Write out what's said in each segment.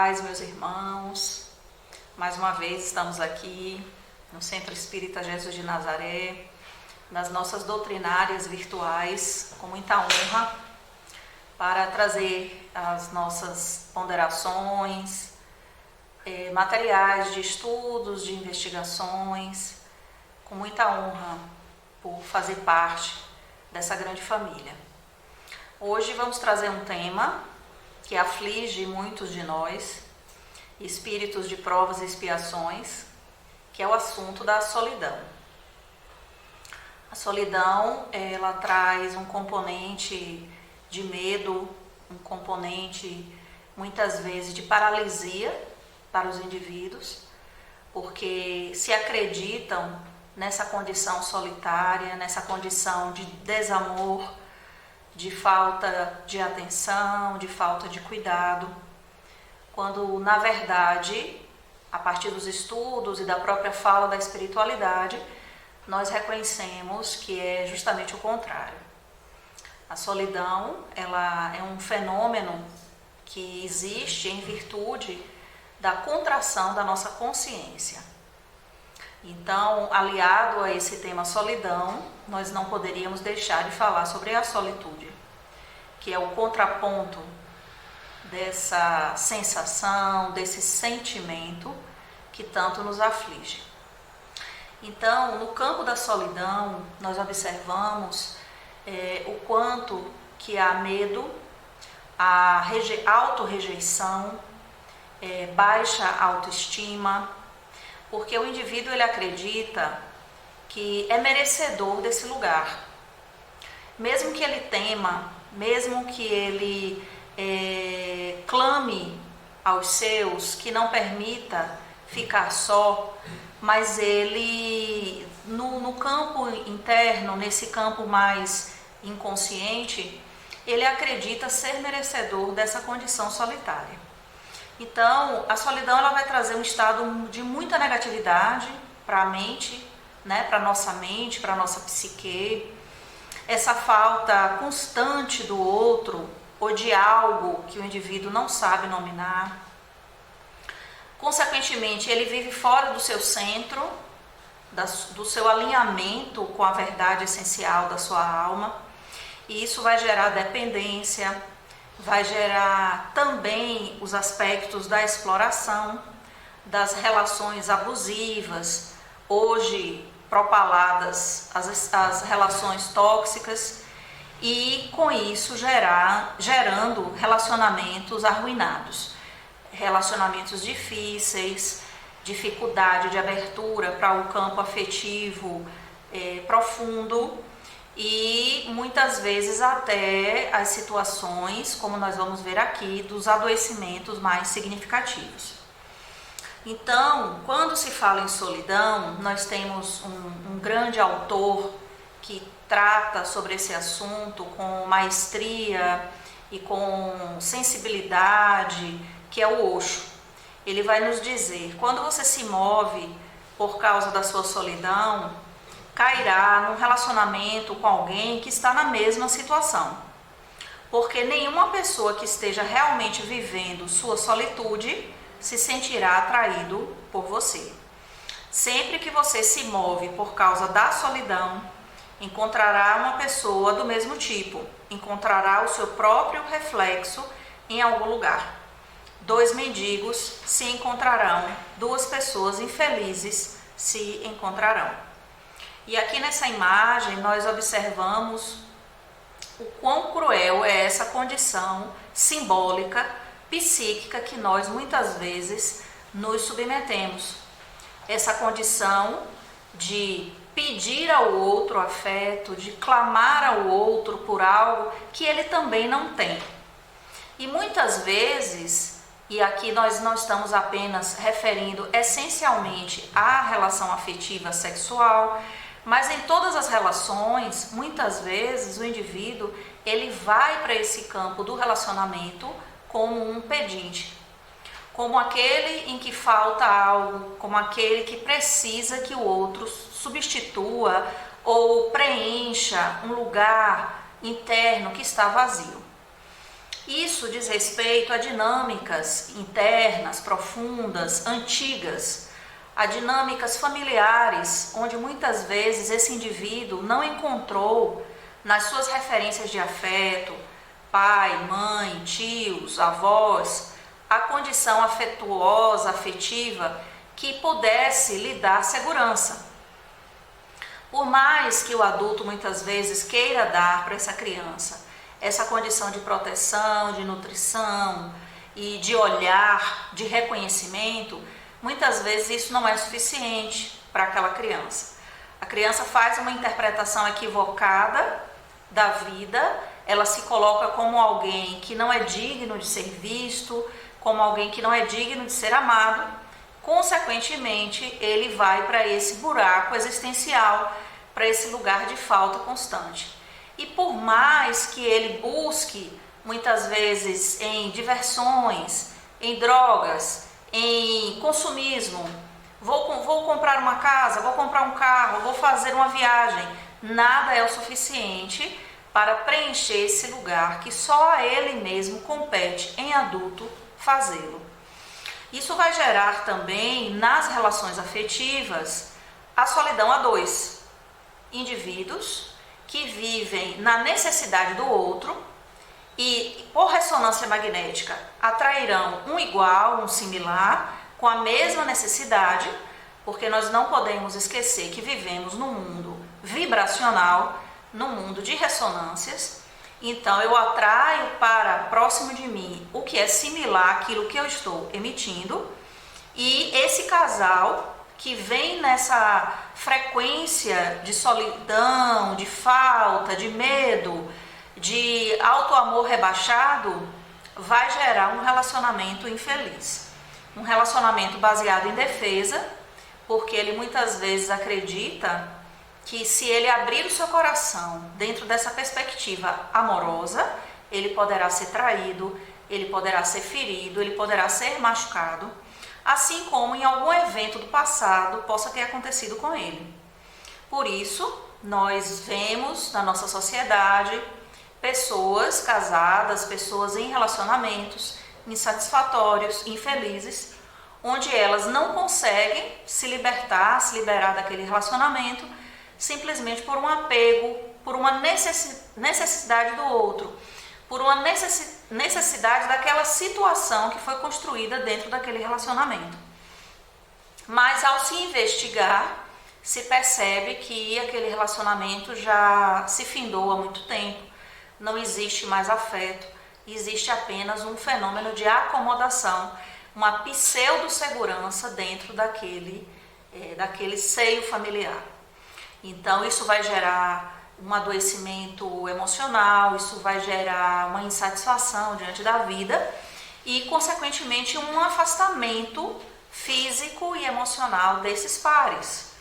paz, meus irmãos. Mais uma vez estamos aqui no Centro Espírita Jesus de Nazaré, nas nossas doutrinárias virtuais, com muita honra, para trazer as nossas ponderações, materiais de estudos, de investigações, com muita honra por fazer parte dessa grande família. Hoje vamos trazer um tema que aflige muitos de nós, espíritos de provas e expiações, que é o assunto da solidão. A solidão, ela traz um componente de medo, um componente, muitas vezes, de paralisia para os indivíduos, porque se acreditam nessa condição solitária, nessa condição de desamor, de falta de atenção, de falta de cuidado, quando, na verdade, a partir dos estudos e da própria fala da espiritualidade, nós reconhecemos que é justamente o contrário. A solidão, ela é um fenômeno que existe em virtude da contração da nossa consciência. Então, aliado a esse tema solidão, nós não poderíamos deixar de falar sobre a solitude, que é o contraponto dessa sensação, desse sentimento que tanto nos aflige. Então, no campo da solidão, nós observamos o quanto que há medo, a autorrejeição, baixa autoestima, porque o indivíduo ele acredita que é merecedor desse lugar. Mesmo que ele tema, mesmo que ele clame aos seus, que não permita ficar só, mas ele, no campo interno, nesse campo mais inconsciente, ele acredita ser merecedor dessa condição solitária. Então, a solidão ela vai trazer um estado de muita negatividade para a mente, né, para a nossa mente, para a nossa psique. Essa falta constante do outro ou de algo que o indivíduo não sabe nominar. Consequentemente, ele vive fora do seu centro, do seu alinhamento com a verdade essencial da sua alma. E isso vai gerar dependência, vai gerar também os aspectos da exploração, das relações abusivas, hoje propaladas as relações tóxicas, e com isso gerando relacionamentos arruinados, relacionamentos difíceis, dificuldade de abertura para o campo afetivo profundo, e muitas vezes até as situações, como nós vamos ver aqui, dos adoecimentos mais significativos. Então, quando se fala em solidão, nós temos um grande autor que trata sobre esse assunto com maestria e com sensibilidade, que é o Osho. Ele vai nos dizer, quando você se move por causa da sua solidão, cairá num relacionamento com alguém que está na mesma situação. Porque nenhuma pessoa que esteja realmente vivendo sua solitude se sentirá atraído por você. Sempre que você se move por causa da solidão, encontrará uma pessoa do mesmo tipo, encontrará o seu próprio reflexo em algum lugar. Dois mendigos se encontrarão, duas pessoas infelizes se encontrarão. E aqui nessa imagem nós observamos o quão cruel é essa condição simbólica, psíquica que nós muitas vezes nos submetemos. Essa condição de pedir ao outro afeto, de clamar ao outro por algo que ele também não tem. E muitas vezes, e aqui nós não estamos apenas referindo essencialmente à relação afetiva sexual, mas em todas as relações, muitas vezes o indivíduo ele vai para esse campo do relacionamento como um pedinte, como aquele em que falta algo, como aquele que precisa que o outro substitua ou preencha um lugar interno que está vazio. Isso diz respeito a dinâmicas internas, profundas, antigas, a dinâmicas familiares, onde muitas vezes esse indivíduo não encontrou nas suas referências de afeto, pai, mãe, tios, avós, a condição afetuosa, afetiva, que pudesse lhe dar segurança. Por mais que o adulto muitas vezes queira dar para essa criança essa condição de proteção, de nutrição e de olhar, de reconhecimento, muitas vezes isso não é suficiente para aquela criança. A criança faz uma interpretação equivocada da vida, ela se coloca como alguém que não é digno de ser visto, como alguém que não é digno de ser amado. Consequentemente, ele vai para esse buraco existencial, para esse lugar de falta constante. E por mais que ele busque, muitas vezes, em diversões, em drogas, em consumismo, vou comprar uma casa, vou comprar um carro, vou fazer uma viagem, nada é o suficiente para preencher esse lugar que só a ele mesmo compete, em adulto, fazê-lo. Isso vai gerar também, nas relações afetivas, a solidão a dois. Indivíduos que vivem na necessidade do outro e, por ressonância magnética, atrairão um igual, um similar, com a mesma necessidade, porque nós não podemos esquecer que vivemos num mundo vibracional, num mundo de ressonâncias. Então, eu atraio para próximo de mim o que é similar àquilo que eu estou emitindo, e esse casal que vem nessa frequência de solidão, de falta, de medo, de auto-amor rebaixado, vai gerar um relacionamento infeliz. Um relacionamento baseado em defesa, porque ele muitas vezes acredita que se ele abrir o seu coração dentro dessa perspectiva amorosa, ele poderá ser traído, ele poderá ser ferido, ele poderá ser machucado, assim como em algum evento do passado possa ter acontecido com ele. Por isso, nós vemos na nossa sociedade pessoas casadas, pessoas em relacionamentos insatisfatórios, infelizes, onde elas não conseguem se liberar daquele relacionamento, simplesmente por um apego, por uma necessidade do outro, por uma necessidade daquela situação que foi construída dentro daquele relacionamento. Mas ao se investigar, se percebe que aquele relacionamento já se findou há muito tempo, não existe mais afeto, existe apenas um fenômeno de acomodação, uma pseudo-segurança dentro daquele seio familiar. Então isso vai gerar um adoecimento emocional, isso vai gerar uma insatisfação diante da vida e, consequentemente, um afastamento físico e emocional desses pares.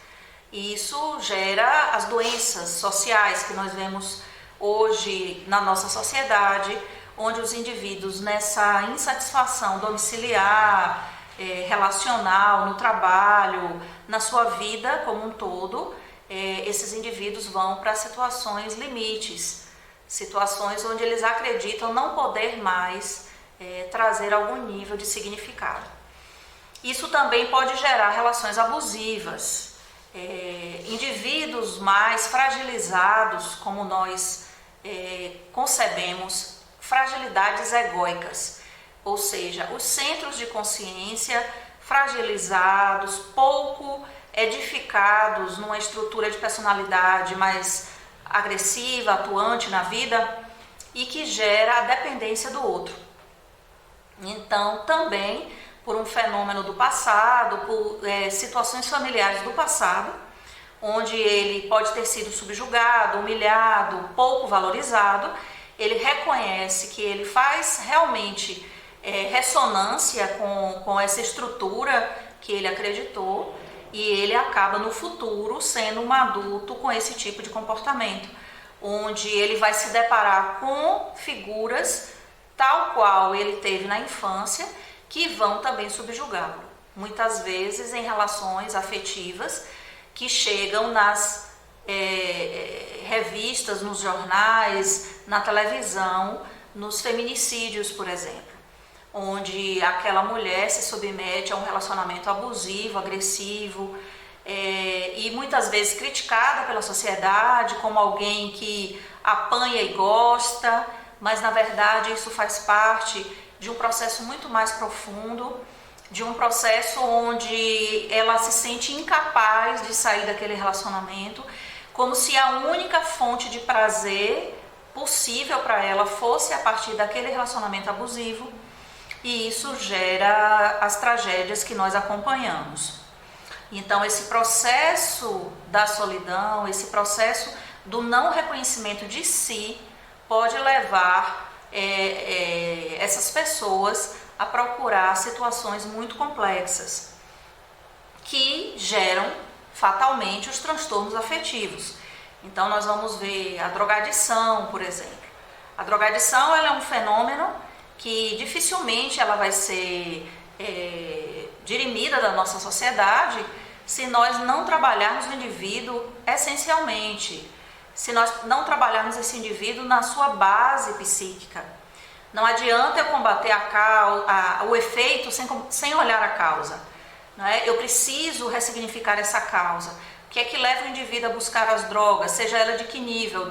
E isso gera as doenças sociais que nós vemos hoje na nossa sociedade, onde os indivíduos, nessa insatisfação domiciliar, relacional, no trabalho, na sua vida como um todo, esses indivíduos vão para situações limites, situações onde eles acreditam não poder mais trazer algum nível de significado. Isso também pode gerar relações abusivas, indivíduos mais fragilizados, como nós concebemos, fragilidades egóicas, ou seja, os centros de consciência fragilizados, pouco edificados numa estrutura de personalidade mais agressiva, atuante na vida e que gera a dependência do outro. Então, também por um fenômeno do passado, por situações familiares do passado, onde ele pode ter sido subjugado, humilhado, pouco valorizado, ele reconhece que ele faz realmente ressonância com essa estrutura que ele acreditou, e ele acaba no futuro sendo um adulto com esse tipo de comportamento, onde ele vai se deparar com figuras tal qual ele teve na infância, que vão também subjugá-lo, muitas vezes em relações afetivas que chegam nas revistas, nos jornais, na televisão, nos feminicídios, por exemplo, onde aquela mulher se submete a um relacionamento abusivo, agressivo, e muitas vezes criticada pela sociedade como alguém que apanha e gosta, mas na verdade isso faz parte de um processo muito mais profundo, de um processo onde ela se sente incapaz de sair daquele relacionamento, como se a única fonte de prazer possível para ela fosse a partir daquele relacionamento abusivo, e isso gera as tragédias que nós acompanhamos. Então esse processo da solidão, esse processo do não reconhecimento de si pode levar essas pessoas a procurar situações muito complexas que geram fatalmente os transtornos afetivos. Então nós vamos ver a drogadição, por exemplo. A drogadição ela é um fenômeno que dificilmente ela vai ser dirimida da nossa sociedade se nós não trabalharmos o indivíduo essencialmente, se nós não trabalharmos esse indivíduo na sua base psíquica. Não adianta eu combater o efeito sem olhar a causa. Não é? Eu preciso ressignificar essa causa. O que é que leva o indivíduo a buscar as drogas, seja ela de que nível?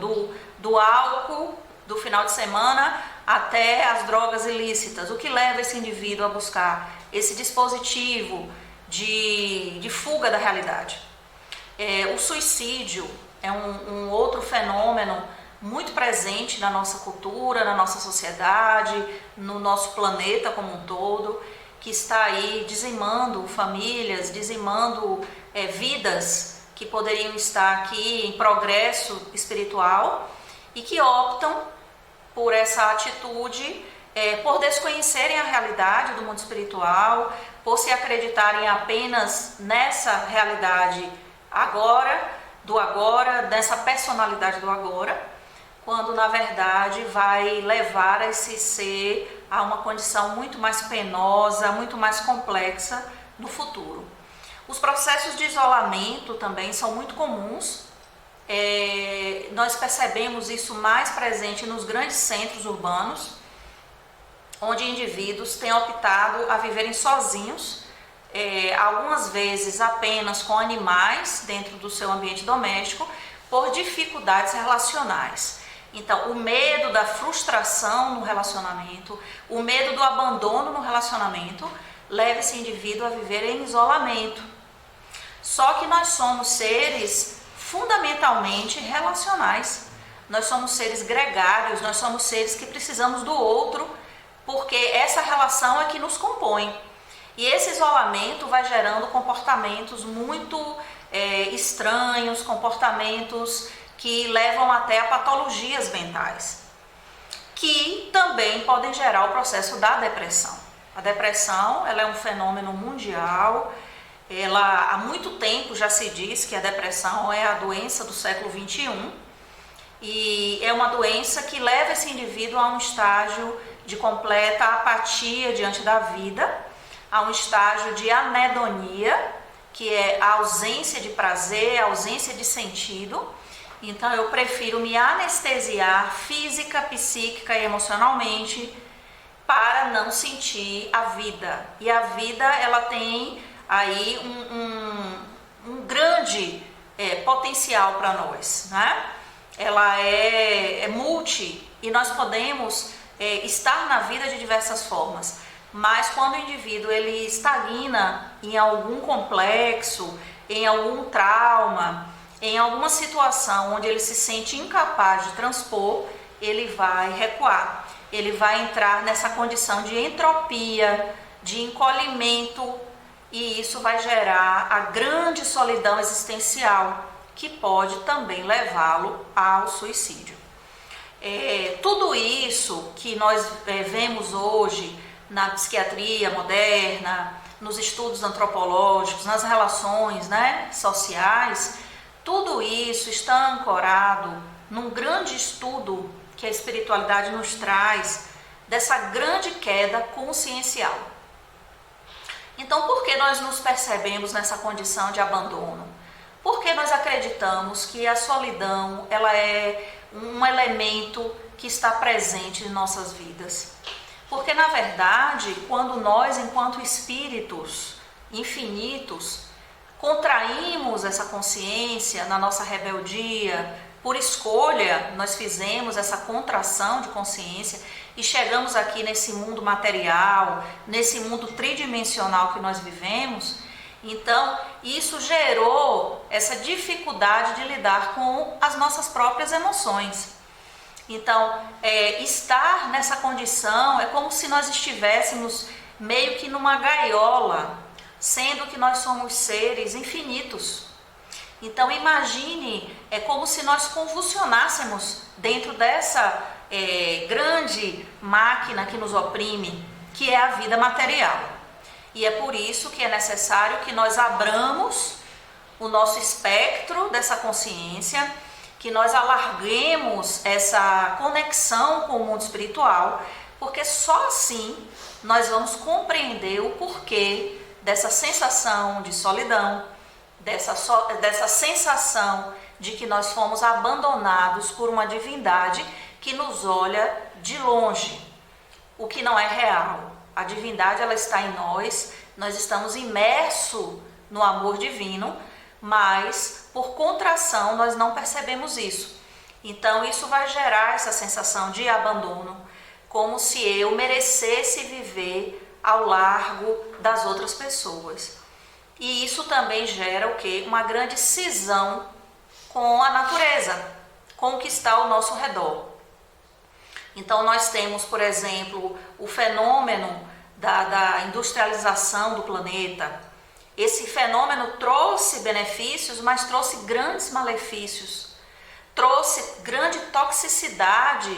Do álcool, do final de semana, até as drogas ilícitas. O que leva esse indivíduo a buscar esse dispositivo de fuga da realidade? O suicídio é um outro fenômeno muito presente na nossa cultura, na nossa sociedade, no nosso planeta como um todo, que está aí dizimando famílias, dizimando vidas que poderiam estar aqui em progresso espiritual e que optam por essa atitude, por desconhecerem a realidade do mundo espiritual, por se acreditarem apenas nessa realidade agora, dessa personalidade do agora, quando na verdade vai levar esse ser a uma condição muito mais penosa, muito mais complexa no futuro. Os processos de isolamento também são muito comuns. Nós percebemos isso mais presente nos grandes centros urbanos, onde indivíduos têm optado a viverem sozinhos, algumas vezes apenas com animais dentro do seu ambiente doméstico, por dificuldades relacionais. Então, o medo da frustração no relacionamento, o medo do abandono no relacionamento, leva esse indivíduo a viver em isolamento. Só que nós somos seres fundamentalmente relacionais. Nós somos seres gregários, nós somos seres que precisamos do outro, porque essa relação é que nos compõe. E esse isolamento vai gerando comportamentos muito estranhos, comportamentos que levam até a patologias mentais, que também podem gerar o processo da depressão. A depressão ela é um fenômeno mundial. Há muito tempo já se diz que a depressão é a doença do século XXI e é uma doença que leva esse indivíduo a um estágio de completa apatia diante da vida, a um estágio de anedonia, que é a ausência de prazer, a ausência de sentido. Então eu prefiro me anestesiar física, psíquica e emocionalmente para não sentir a vida. E a vida ela tem aí um grande potencial para nós, né? Ela é multi e nós podemos estar na vida de diversas formas. Mas quando o indivíduo ele estagna em algum complexo, em algum trauma, em alguma situação onde ele se sente incapaz de transpor, ele vai recuar. Ele vai entrar nessa condição de entropia, de encolhimento, e isso vai gerar a grande solidão existencial, que pode também levá-lo ao suicídio. Tudo isso que nós vemos hoje na psiquiatria moderna, nos estudos antropológicos, nas relações, sociais, tudo isso está ancorado num grande estudo que a espiritualidade nos traz dessa grande queda consciencial. Então, por que nós nos percebemos nessa condição de abandono? Porque nós acreditamos que a solidão, ela é um elemento que está presente em nossas vidas. Porque, na verdade, quando nós, enquanto espíritos infinitos, contraímos essa consciência na nossa rebeldia, por escolha, nós fizemos essa contração de consciência e chegamos aqui nesse mundo material, nesse mundo tridimensional que nós vivemos. Então, isso gerou essa dificuldade de lidar com as nossas próprias emoções. Então, estar nessa condição é como se nós estivéssemos meio que numa gaiola, sendo que nós somos seres infinitos. Então, imagine, é como se nós convulsionássemos dentro dessa grande máquina que nos oprime, que é a vida material. E é por isso que é necessário que nós abramos o nosso espectro dessa consciência, que nós alarguemos essa conexão com o mundo espiritual, porque só assim nós vamos compreender o porquê dessa sensação de solidão, dessa sensação de que nós fomos abandonados por uma divindade que nos olha de longe, o que não é real. A divindade, ela está em nós estamos imersos no amor divino, mas por contração nós não percebemos isso. Então isso vai gerar essa sensação de abandono, como se eu merecesse viver ao largo das outras pessoas. E isso também gera o quê? Uma grande cisão com a natureza, com o que está ao nosso redor. Então nós temos, por exemplo, o fenômeno da industrialização do planeta. Esse fenômeno trouxe benefícios, mas trouxe grandes malefícios. Trouxe grande toxicidade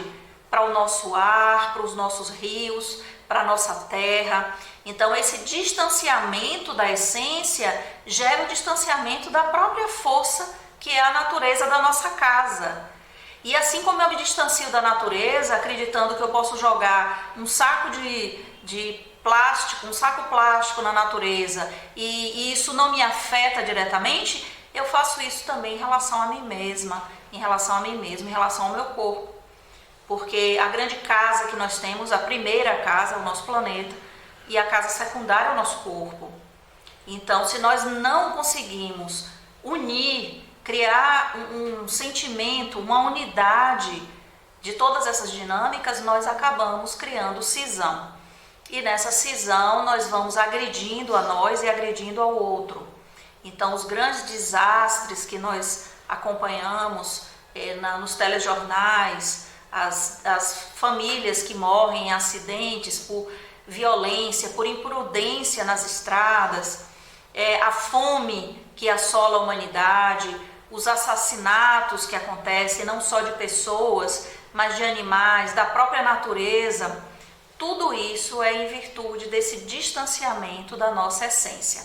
para o nosso ar, para os nossos rios, para a nossa terra. Então esse distanciamento da essência gera o distanciamento da própria força que é a natureza da nossa casa. E assim como eu me distancio da natureza, acreditando que eu posso jogar um saco de plástico, um saco plástico na natureza e isso não me afeta diretamente, eu faço isso também em relação a mim mesma, em relação ao meu corpo. Porque a grande casa que nós temos, a primeira casa é o nosso planeta e a casa secundária é o nosso corpo. Então, se nós não conseguimos unir, criar um sentimento, uma unidade de todas essas dinâmicas, nós acabamos criando cisão. E nessa cisão nós vamos agredindo a nós e agredindo ao outro. Então os grandes desastres que nós acompanhamos nos telejornais, as famílias que morrem em acidentes por violência, por imprudência nas estradas, a fome que assola a humanidade, os assassinatos que acontecem não só de pessoas, mas de animais, da própria natureza. Tudo isso é em virtude desse distanciamento da nossa essência.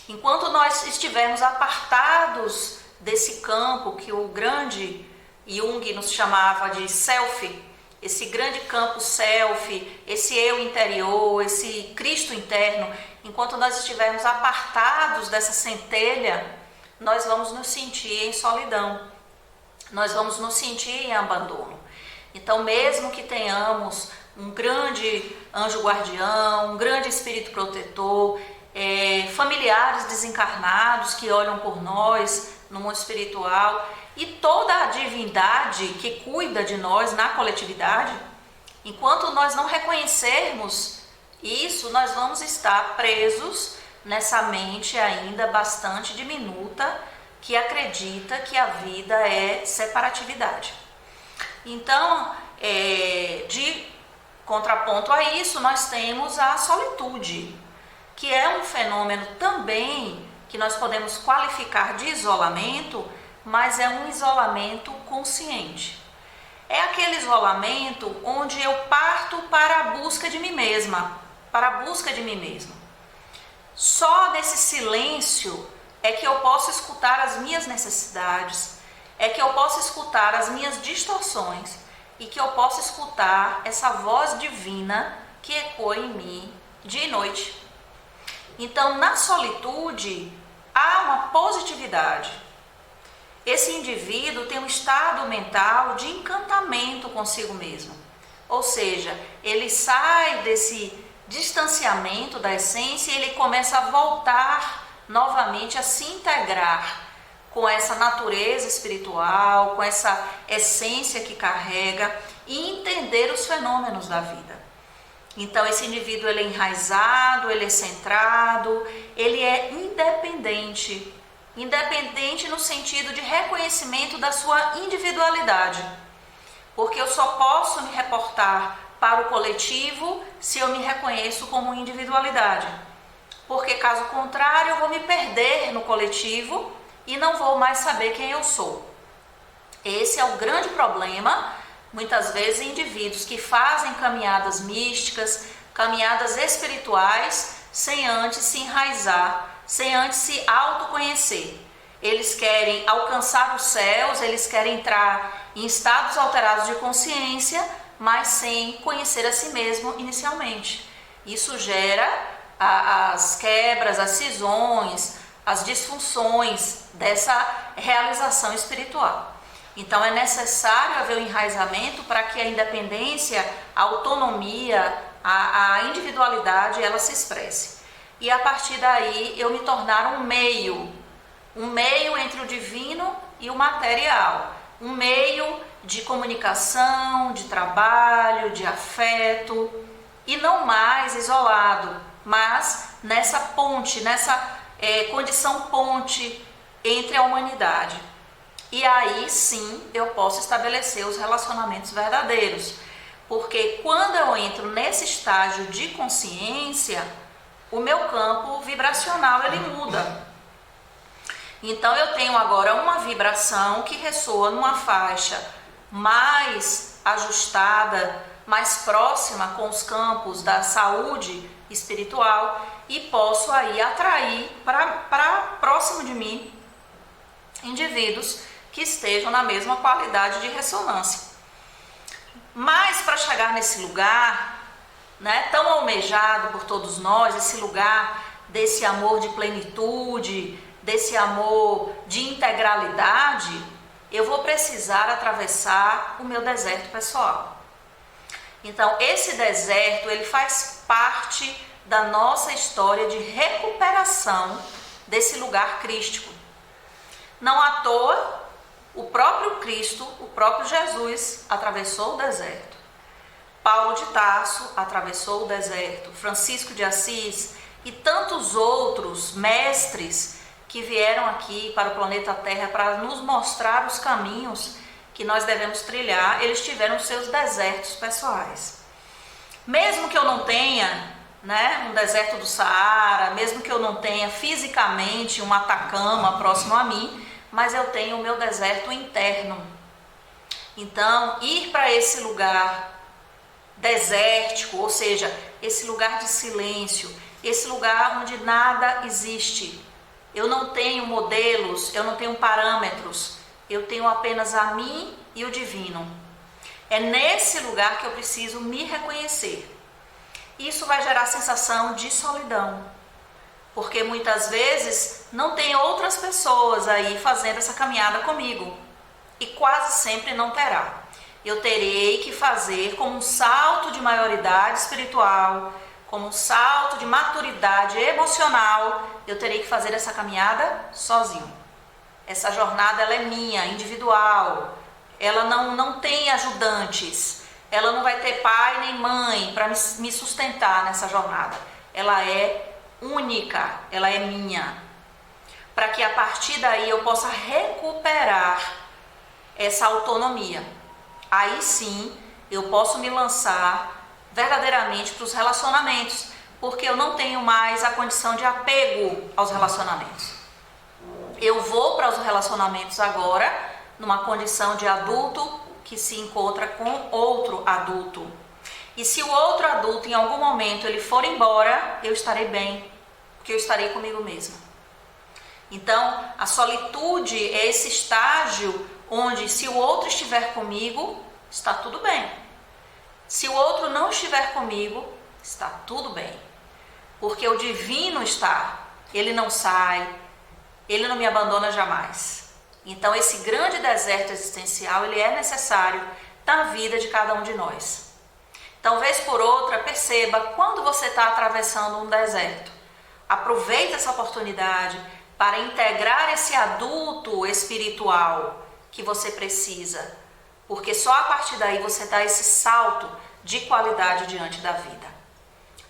Enquanto nós estivermos apartados desse campo que o grande Jung nos chamava de self, esse grande campo self, esse eu interior, esse Cristo interno, enquanto nós estivermos apartados dessa centelha, nós vamos nos sentir em solidão, nós vamos nos sentir em abandono. Então, mesmo que tenhamos um grande anjo guardião, um grande espírito protetor, familiares desencarnados que olham por nós no mundo espiritual e toda a divindade que cuida de nós na coletividade, enquanto nós não reconhecermos isso, nós vamos estar presos nessa mente ainda bastante diminuta que acredita que a vida é separatividade. Então, de contraponto a isso, nós temos a solitude, que é um fenômeno também que nós podemos qualificar de isolamento, mas é um isolamento consciente. É aquele isolamento onde eu parto para a busca de mim mesma, para a busca de mim mesmo. Só nesse silêncio é que eu posso escutar as minhas necessidades, é que eu posso escutar as minhas distorções e que eu posso escutar essa voz divina que ecoa em mim dia e noite. Então, na solitude, há há uma positividade. Esse indivíduo tem um estado mental de encantamento consigo mesmo. Ou seja, ele sai desse distanciamento da essência e ele começa a voltar novamente a se integrar com essa natureza espiritual, com essa essência que carrega e entender os fenômenos da vida. Então esse indivíduo ele é enraizado, ele é centrado, ele é independente. Independente no sentido de reconhecimento da sua individualidade. Porque eu só posso me reportar para o coletivo se eu me reconheço como individualidade. Porque caso contrário eu vou me perder no coletivo e não vou mais saber quem eu sou. Esse é o grande problema, muitas vezes, em indivíduos que fazem caminhadas místicas, caminhadas espirituais, sem antes se enraizar, sem antes se autoconhecer. Eles querem alcançar os céus, eles querem entrar em estados alterados de consciência, mas sem conhecer a si mesmo inicialmente. Isso gera as quebras, as cisões, as disfunções dessa realização espiritual. Então é necessário haver um enraizamento para que a independência, a autonomia, a individualidade, ela se expresse. E a partir daí eu me tornar um meio entre o divino e o material, um meio de comunicação, de trabalho, de afeto, e não mais isolado, mas nessa ponte, nessa condição ponte entre a humanidade. E aí sim eu posso estabelecer os relacionamentos verdadeiros, porque quando eu entro nesse estágio de consciência, o meu campo vibracional ele muda. Então eu tenho agora uma vibração que ressoa numa faixa mais ajustada, mais próxima com os campos da saúde espiritual e posso aí atrair para próximo de mim indivíduos que estejam na mesma qualidade de ressonância. Mas para chegar nesse lugar, né, tão almejado por todos nós, esse lugar desse amor de plenitude, desse amor de integralidade, eu vou precisar atravessar o meu deserto pessoal. Então, esse deserto, ele faz parte da nossa história de recuperação desse lugar crístico. Não à toa, o próprio Cristo, o próprio Jesus, atravessou o deserto. Paulo de Tarso atravessou o deserto. Francisco de Assis e tantos outros mestres que vieram aqui para o planeta Terra para nos mostrar os caminhos que nós devemos trilhar, eles tiveram seus desertos pessoais. Mesmo que eu não tenha, né, um deserto do Saara, mesmo que eu não tenha fisicamente um Atacama próximo a mim, mas eu tenho o meu deserto interno. Então, ir para esse lugar desértico, ou seja, esse lugar de silêncio, esse lugar onde nada existe. Eu não tenho modelos, eu não tenho parâmetros, eu tenho apenas a mim e o divino. É nesse lugar que eu preciso me reconhecer. Isso vai gerar sensação de solidão, porque muitas vezes não tem outras pessoas aí fazendo essa caminhada comigo, e quase sempre não terá. Eu terei que fazer como um salto de maioridade espiritual, como um salto de maturidade emocional, eu terei que fazer essa caminhada sozinho. Essa jornada ela é minha, individual, ela não tem ajudantes, ela não vai ter pai nem mãe para me sustentar nessa jornada. Ela é única, ela é minha, para que a partir daí eu possa recuperar essa autonomia. Aí sim eu posso me lançar verdadeiramente para os relacionamentos, porque eu não tenho mais a condição de apego aos relacionamentos. Eu vou para os relacionamentos agora numa condição de adulto que se encontra com outro adulto. E se o outro adulto em algum momento ele for embora, eu estarei bem, porque eu estarei comigo mesma. Então, a solitude é esse estágio onde se o outro estiver comigo, está tudo bem. Se o outro não estiver comigo, está tudo bem. Porque o divino está, ele não sai, Ele não me abandona jamais. Então esse grande deserto existencial, ele é necessário na vida de cada um de nós. Então, vez por outra, perceba quando você está atravessando um deserto. Aproveite essa oportunidade para integrar esse adulto espiritual que você precisa, porque só a partir daí você dá esse salto de qualidade diante da vida.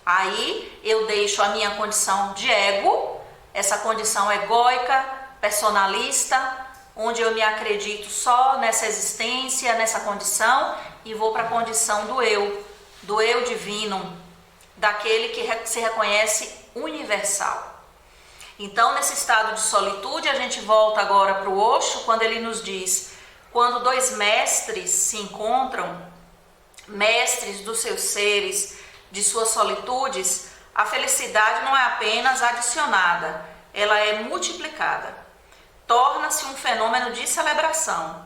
Aí eu deixo a minha condição de ego, essa condição egóica, personalista, onde eu me acredito só nessa existência, nessa condição, e vou para a condição do eu divino, daquele que se reconhece universal. Então, nesse estado de solitude, a gente volta agora para o Osho, quando ele nos diz, quando dois mestres se encontram, mestres dos seus seres, de suas solitudes, a felicidade não é apenas adicionada, ela é multiplicada. Torna-se um fenômeno de celebração.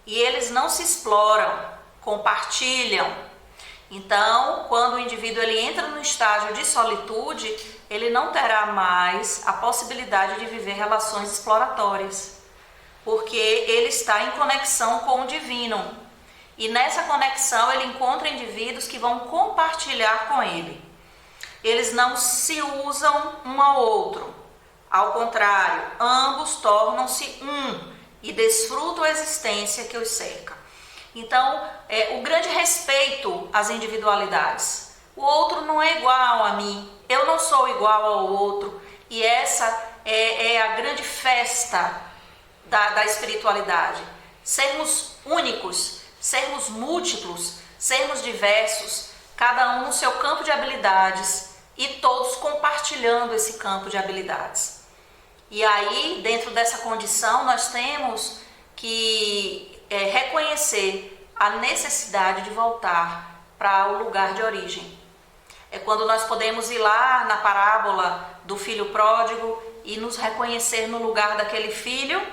E eles não se exploram, compartilham. Então, quando o indivíduo ele entra no estágio de solitude, ele não terá mais a possibilidade de viver relações exploratórias, porque ele está em conexão com o divino. E nessa conexão ele encontra indivíduos que vão compartilhar com ele. Eles não se usam um ao outro. Ao contrário, ambos tornam-se um e desfrutam a existência que os cerca. Então, o grande respeito às individualidades. O outro não é igual a mim, eu não sou igual ao outro. E essa é a grande festa da espiritualidade. Sermos únicos, sermos múltiplos, sermos diversos, cada um no seu campo de habilidades e todos compartilhando esse campo de habilidades. E aí, dentro dessa condição, nós temos que reconhecer a necessidade de voltar para o lugar de origem. É quando nós podemos ir lá na parábola do filho pródigo e nos reconhecer no lugar daquele filho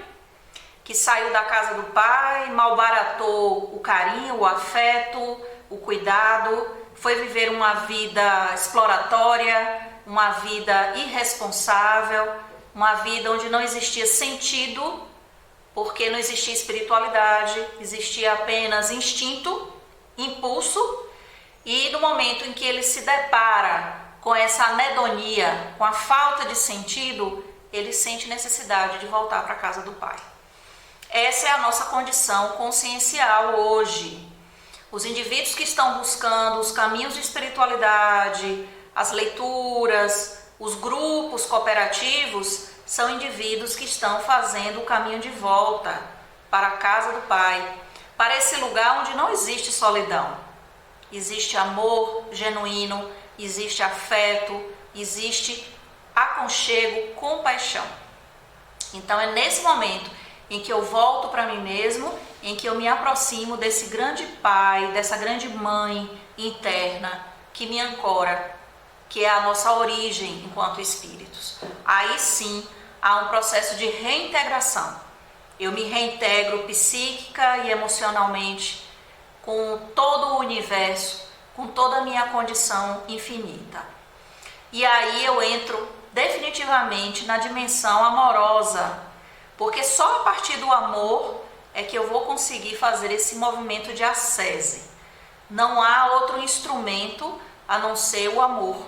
que saiu da casa do pai, malbaratou o carinho, o afeto, o cuidado, foi viver uma vida exploratória, uma vida irresponsável, uma vida onde não existia sentido, porque não existia espiritualidade, existia apenas instinto, impulso, e no momento em que ele se depara com essa anedonia, com a falta de sentido, ele sente necessidade de voltar para a casa do pai. Essa é a nossa condição consciencial hoje. Os indivíduos que estão buscando os caminhos de espiritualidade, as leituras, os grupos cooperativos, são indivíduos que estão fazendo o caminho de volta para a casa do Pai, para esse lugar onde não existe solidão. Existe amor genuíno, existe afeto, existe aconchego, compaixão. Então é nesse momento em que eu volto para mim mesmo, em que eu me aproximo desse grande pai, dessa grande mãe interna que me ancora, que é a nossa origem enquanto espíritos. Aí sim há um processo de reintegração. Eu me reintegro psíquica e emocionalmente com todo o universo, com toda a minha condição infinita. E aí eu entro definitivamente na dimensão amorosa, porque só a partir do amor é que eu vou conseguir fazer esse movimento de ascese. Não há outro instrumento a não ser o amor.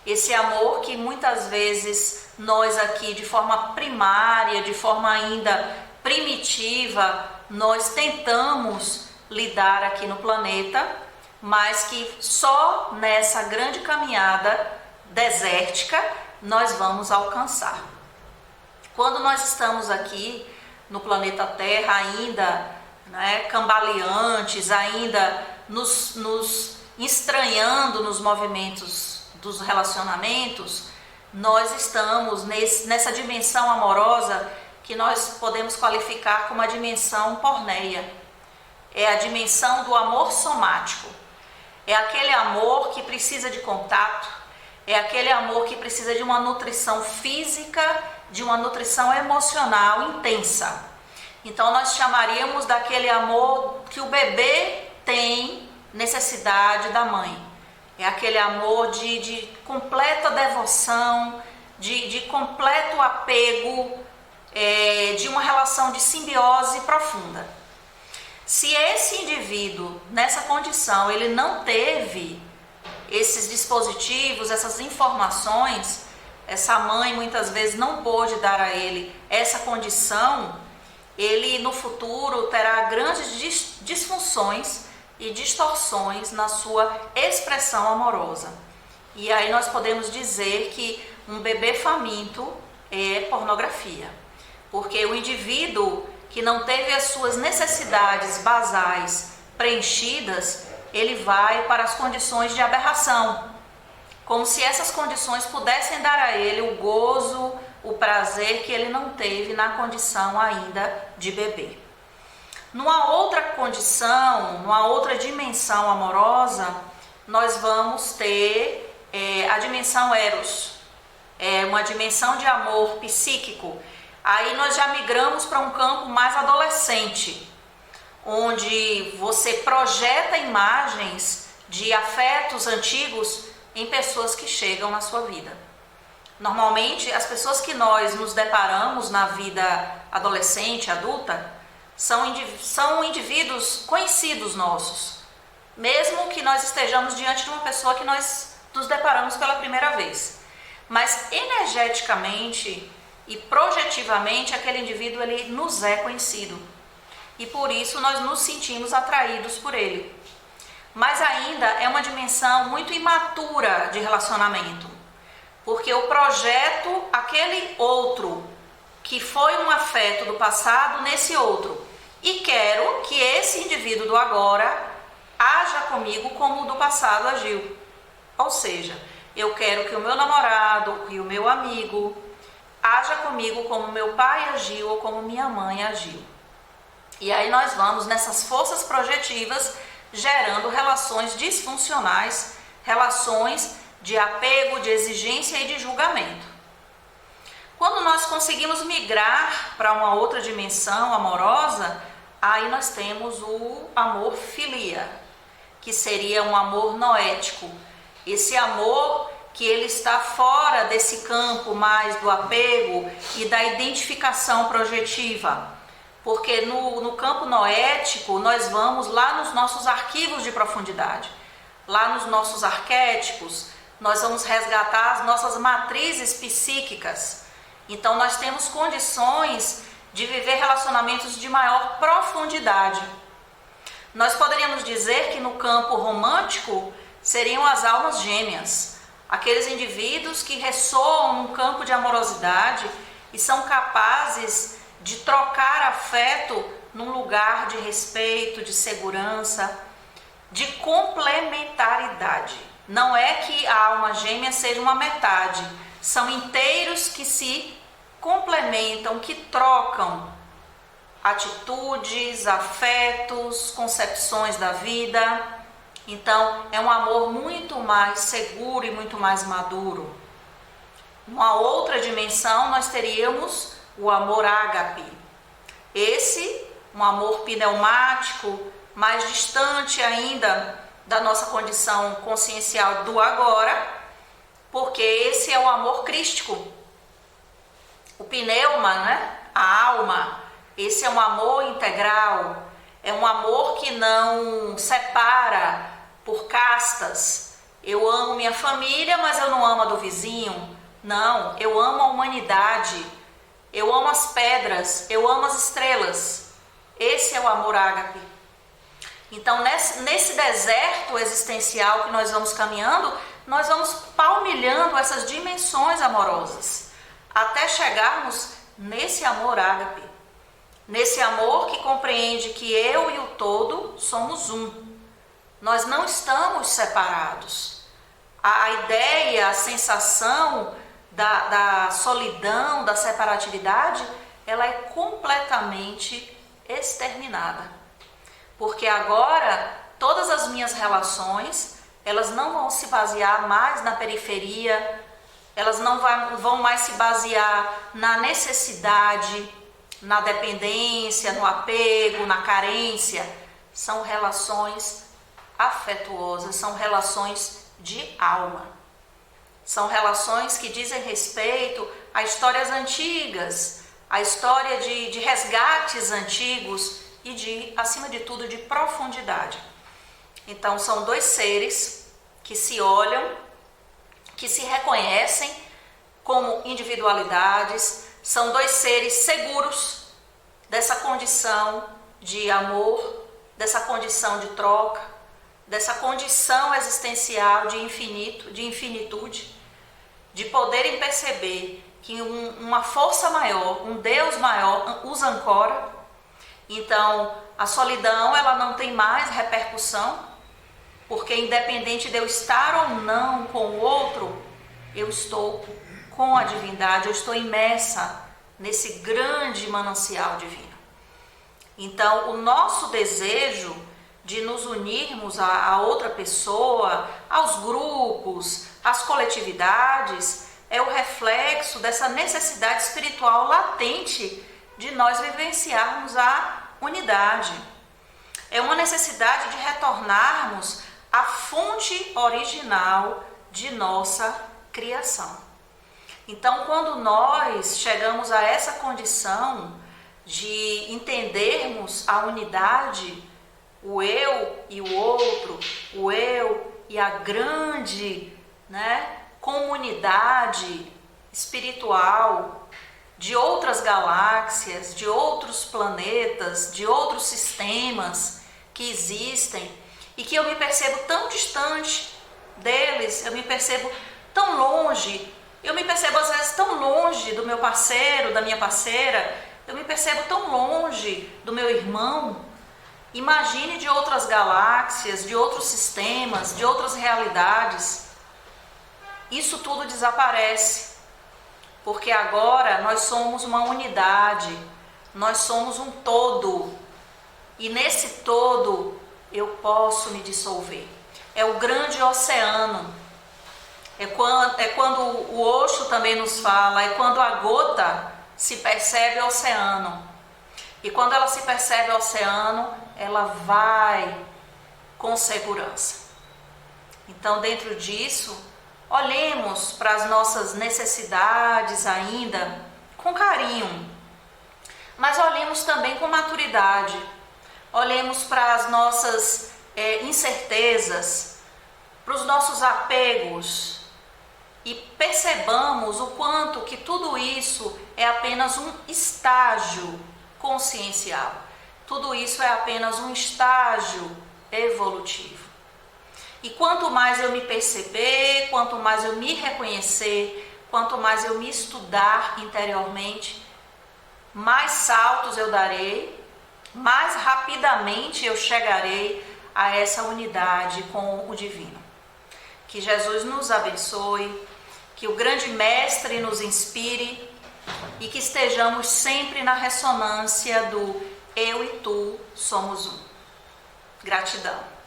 Esse amor que muitas vezes nós aqui, de forma primária, de forma ainda primitiva, nós tentamos lidar aqui no planeta, mas que só nessa grande caminhada desértica nós vamos alcançar. Quando nós estamos aqui no planeta Terra ainda cambaleantes, ainda nos estranhando nos movimentos dos relacionamentos, nós estamos nessa dimensão amorosa que nós podemos qualificar como a dimensão porneia. É a dimensão do amor somático. É aquele amor que precisa de contato, é aquele amor que precisa de uma nutrição física, de uma nutrição emocional intensa. Então nós chamaríamos daquele amor que o bebê tem necessidade da mãe. É aquele amor de completa devoção, de completo apego, de uma relação de simbiose profunda. Se esse indivíduo, nessa condição, ele não teve esses dispositivos, essas informações, essa mãe muitas vezes não pôde dar a ele essa condição, ele no futuro terá grandes disfunções e distorções na sua expressão amorosa. E aí nós podemos dizer que um bebê faminto é pornografia, porque o indivíduo que não teve as suas necessidades basais preenchidas, ele vai para as condições de aberração, como se essas condições pudessem dar a ele o gozo, o prazer que ele não teve na condição ainda de bebê. Numa outra condição, numa outra dimensão amorosa, nós vamos ter a dimensão eros, uma dimensão de amor psíquico. Aí nós já migramos para um campo mais adolescente, onde você projeta imagens de afetos antigos em pessoas que chegam na sua vida. Normalmente, as pessoas que nós nos deparamos na vida adolescente, adulta, são indivíduos conhecidos nossos, mesmo que nós estejamos diante de uma pessoa que nós nos deparamos pela primeira vez. Mas energeticamente e projetivamente, aquele indivíduo ele nos é conhecido. E por isso nós nos sentimos atraídos por ele. Mas ainda é uma dimensão muito imatura de relacionamento. Porque eu projeto aquele outro que foi um afeto do passado nesse outro. E quero que esse indivíduo do agora haja comigo como o do passado agiu. Ou seja, eu quero que o meu namorado e o meu amigo haja comigo como meu pai agiu ou como minha mãe agiu. E aí nós vamos nessas forças projetivas gerando relações disfuncionais, relações de apego, de exigência e de julgamento. Quando nós conseguimos migrar para uma outra dimensão amorosa, aí nós temos o amor filia, que seria um amor noético. Esse amor que ele está fora desse campo mais do apego e da identificação projetiva. Porque no campo noético, nós vamos lá nos nossos arquivos de profundidade, lá nos nossos arquétipos, nós vamos resgatar as nossas matrizes psíquicas. Então, nós temos condições de viver relacionamentos de maior profundidade. Nós poderíamos dizer que no campo romântico seriam as almas gêmeas, aqueles indivíduos que ressoam num campo de amorosidade e são capazes de trocar afeto num lugar de respeito, de segurança, de complementaridade. Não é que a alma gêmea seja uma metade, são inteiros que se complementam, que trocam atitudes, afetos, concepções da vida. Então, é um amor muito mais seguro e muito mais maduro. Numa outra dimensão, nós teríamos o amor ágape. Esse, um amor pneumático, mais distante ainda da nossa condição consciencial do agora, porque esse é o amor crístico. O pneuma, né? A alma, esse é um amor integral, é um amor que não separa por castas. Eu amo minha família, mas eu não amo a do vizinho. Não, eu amo a humanidade, eu amo as pedras, eu amo as estrelas. Esse é o amor ágape. Então, nesse deserto existencial que nós vamos caminhando, nós vamos palmilhando essas dimensões amorosas, até chegarmos nesse amor ágape, nesse amor que compreende que eu e o todo somos um. Nós não estamos separados. A ideia, a sensação da solidão, da separatividade, ela é completamente exterminada. Porque agora, todas as minhas relações, elas não vão se basear mais na periferia, elas não vão mais se basear na necessidade, na dependência, no apego, na carência. São relações afetuosas, são relações de alma. São relações que dizem respeito a histórias antigas, a história de resgates antigos e acima de tudo, de profundidade. Então, são dois seres que se olham, que se reconhecem como individualidades, são dois seres seguros dessa condição de amor, dessa condição de troca, dessa condição existencial de infinito, de infinitude, de poderem perceber que uma força maior, um Deus maior os ancora. Então, a solidão, ela não tem mais repercussão, porque independente de eu estar ou não com o outro, eu estou com a divindade, eu estou imersa nesse grande manancial divino. Então, o nosso desejo de nos unirmos a outra pessoa, aos grupos, às coletividades, é o reflexo dessa necessidade espiritual latente de nós vivenciarmos a unidade. É uma necessidade de retornarmos à fonte original de nossa criação. Então, quando nós chegamos a essa condição de entendermos a unidade, o eu e o outro, o eu e a grande, comunidade espiritual de outras galáxias, de outros planetas, de outros sistemas que existem e que eu me percebo tão distante deles, eu me percebo tão longe, eu me percebo às vezes tão longe do meu parceiro, da minha parceira, eu me percebo tão longe do meu irmão. Imagine de outras galáxias, de outros sistemas, de outras realidades. Isso tudo desaparece, porque agora nós somos uma unidade, nós somos um todo, e nesse todo eu posso me dissolver. É o grande oceano, é quando o Osho também nos fala, é quando a gota se percebe oceano, e quando ela se percebe oceano, ela vai com segurança. Então, dentro disso, olhemos para as nossas necessidades ainda com carinho, mas olhemos também com maturidade, olhemos para as nossas incertezas, para os nossos apegos e percebamos o quanto que tudo isso é apenas um estágio consciencial, tudo isso é apenas um estágio evolutivo. E quanto mais eu me perceber, quanto mais eu me reconhecer, quanto mais eu me estudar interiormente, mais saltos eu darei, mais rapidamente eu chegarei a essa unidade com o divino. Que Jesus nos abençoe, que o grande mestre nos inspire e que estejamos sempre na ressonância do eu e tu somos um. Gratidão.